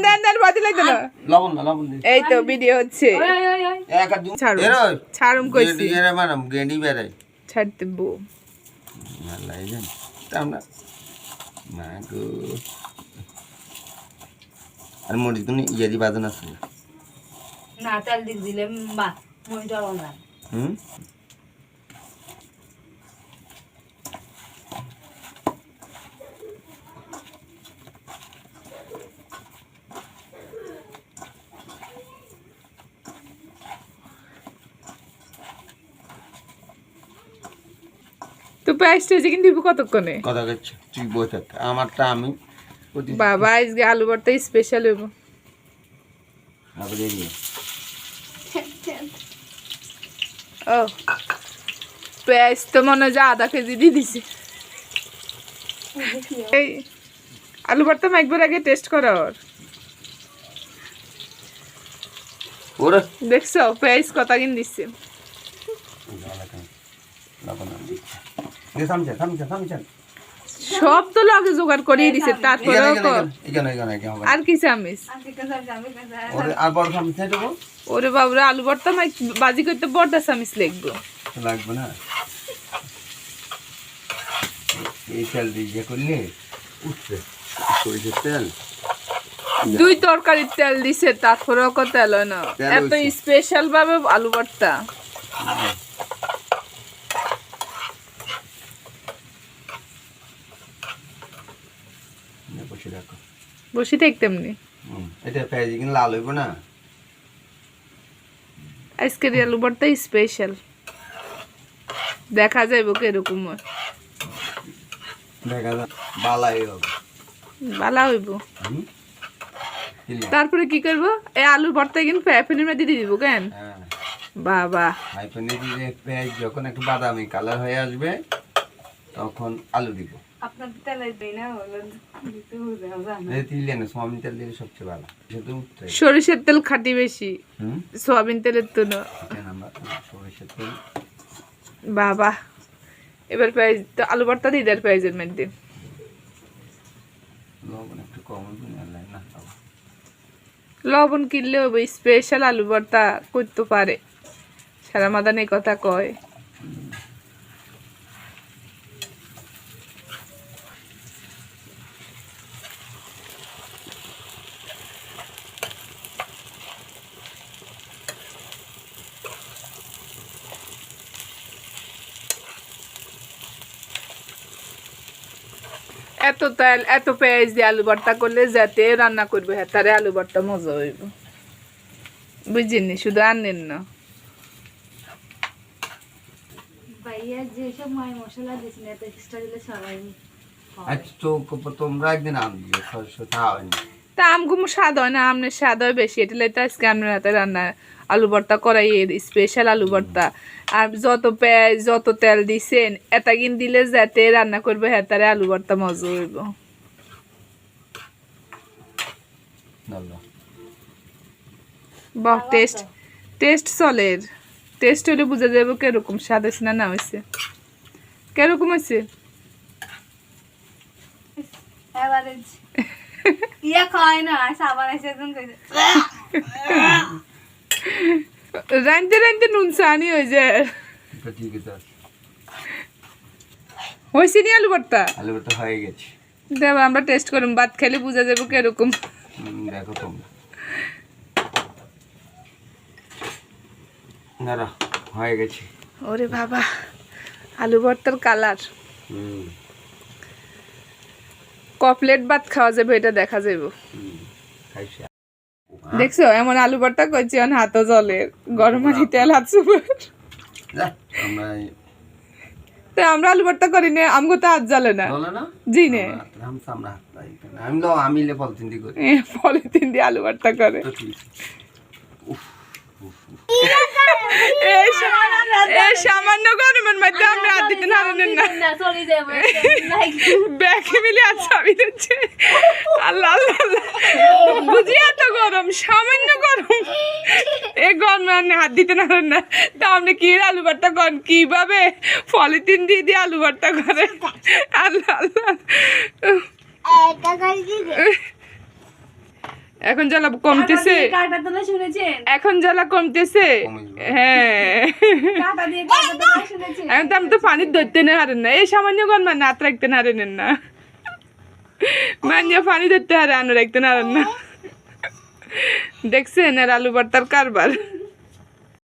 দেন দেন বাতি লাগতো না লবণ না লবণ দে এই তো ভিডিও হচ্ছে এক আর দু ছাড়ুন। এর ছাড়ুম কইছি এর মারাম গেন্ডি বেরে ছাড়তে বউ আল্লাহ এই জান আমরা না গো আর মরি তুমি ইয়াদি বাদন আছে না তেল দিলে বা মই জল না হুম তো প্রাইস টেজে কিন্তু দিব কতক্ষণে কথা কইছ তুই বই থাক আমারটা আমি বাবা আজকে আলু ভর্তা স্পেশাল হইব আবার এই ও পেঁয়াজ তো মনে হয় যে আধা কেজি দিয়ে দিছে এই আলু ভর্তা একবার আগে টেস্ট করো ওরে দেখছো পেঁয়াজ কত কিন দিচ্ছে সব তো লগে জোগাড় করিয়ে দিছে তারপরেও আর কি চামিস আর বড় চামচ নাই দেবো ওরে বাবুরে আলু ভর্তা বাজি করতে বড়টা চামিস লাগবে লাগবে না এই তেল দিয়ে করলে উঠবে সরিষার তেল দুই তরকারির তেল দিছে তারপরেও কত তেল হয় না এত স্পেশাল ভাবে আলু ভর্তা বসে থাকতাম নি এটা পেঁয়াজ কিন্তু লাল হইব না আজকের আলু ভর্তা স্পেশাল দেখা যাইব কিরকম দেখা যায় বালাই হবে ভালো হইব তারপরে কি করবো এই আলু ভর্তা কিন্তু ফ্যাফেনের মধ্যে দিয়ে দিব কেন বাবা ফ্যাফেনে দিয়ে পেঁয়াজ যখন একটু বাদামি কালার হয়ে আসবে তখন আলু দিব আপনার তেল দেই না হলো দিতে হবে জানা দিলে না সোয়াবিন তেল দিলে সবচেয়ে ভালো সেটা উঠতে সরিষার তেল খাটি বেশি সোয়াবিন তেলের তো না সরিষার তেল বাবা এবার পেঁয়াজ তো আলু ভর্তা দিয়ে দেয় পেঁয়াজের মধ্যে লবণ একটু কম না লবণ কিনলে হবে স্পেশাল আলু ভর্তা করতে পারে সারা মাদান এই কথা কয় এত তেল এত পেঁয়াজ দিয়ে আলু ভর্তা করলে যাতে রান্না করবে হ্যাঁ তারে আলু ভর্তা মজা হইব বুঝিনি শুধু আনেন না ভাইয়া যে সব মাই মশলা দিছেন এত এক্সট্রা দিলে সবাই আচ্ছা তো তোমরা একদিন আনবে সরষে খাওয়ানি তা আমগুলো স্বাদ হয় না আমনের স্বাদ হয় বেশি এটা তো আজকে আপনার হাতে রান্না আলু ভর্তা করাই স্পেশাল আলু ভর্তা আর যত পেঁয়াজ যত তেল দিছেন এটা কিন দিলে যাতে রান্না করবে হ্যাঁ তারে আলু ভর্তা মজা হইব বাহ টেস্ট টেস্ট চলের টেস্ট হলে বুঝা যাবে কিরকম স্বাদ হয়েছে না না হয়েছে কিরকম হয়েছে এবারে ইয়া খায় না সাবান এসে একদম কইছে রাইনতে রাইনতে নুন সানি হয়ে যায় ঠিক আছে হয়েছে নি আলু ভর্তা হয়ে গেছে দেব আমরা টেস্ট করুম ভাত খেলে বুঝা যাবে কিরকম দেখো তোমরা না হয়ে গেছে ওরে বাবা আলু ভর্তার কালার কপলেট ভাত খাওয়া যাবে এটা দেখা যাবে দেখছো এমন আলু ভর্তা করছি হাতও জলে গরম পানি তেল হাত সুপার আমরা আলু ভর্তা করি না আমগো তো হাত জ্বলে না জি নে আমি পলিথিন দিয়ে করি পলিথিন দিয়ে আলু ভর্তা করে সামান্য গরমের মধ্যে আমরা হাত দিতে নারেন না ব্যাগে মিলে আচ্ছা আমি দিচ্ছে আল্লাহ আল্লাহ বুঝি এত গরম সামান্য গরম এই গরমে হাত দিতে নারেন না তা আপনি কি আলু ভর্তা করেন কিভাবে পলিথিন দিয়ে দিয়ে আলু ভর্তা করে আল্লাহ আল্লাহ এখন জ্বালা কমতেছে, কাটা তোলা শুনেছেন? এখন জ্বালা কমতেছে। কমে যাবে। হ্যাঁ কাটা দিয়ে কাটা তোলা শুনেছেন? এখন তো আমি তো পানি ধরতে না হারেন না, এই সামান্য গন মানে হাত রাখতে না হারেন না, মানে পানি ধরতে হারে আনো রাখতে না হারেন না। দেখছেন আর আলু ভর্তার কারবার।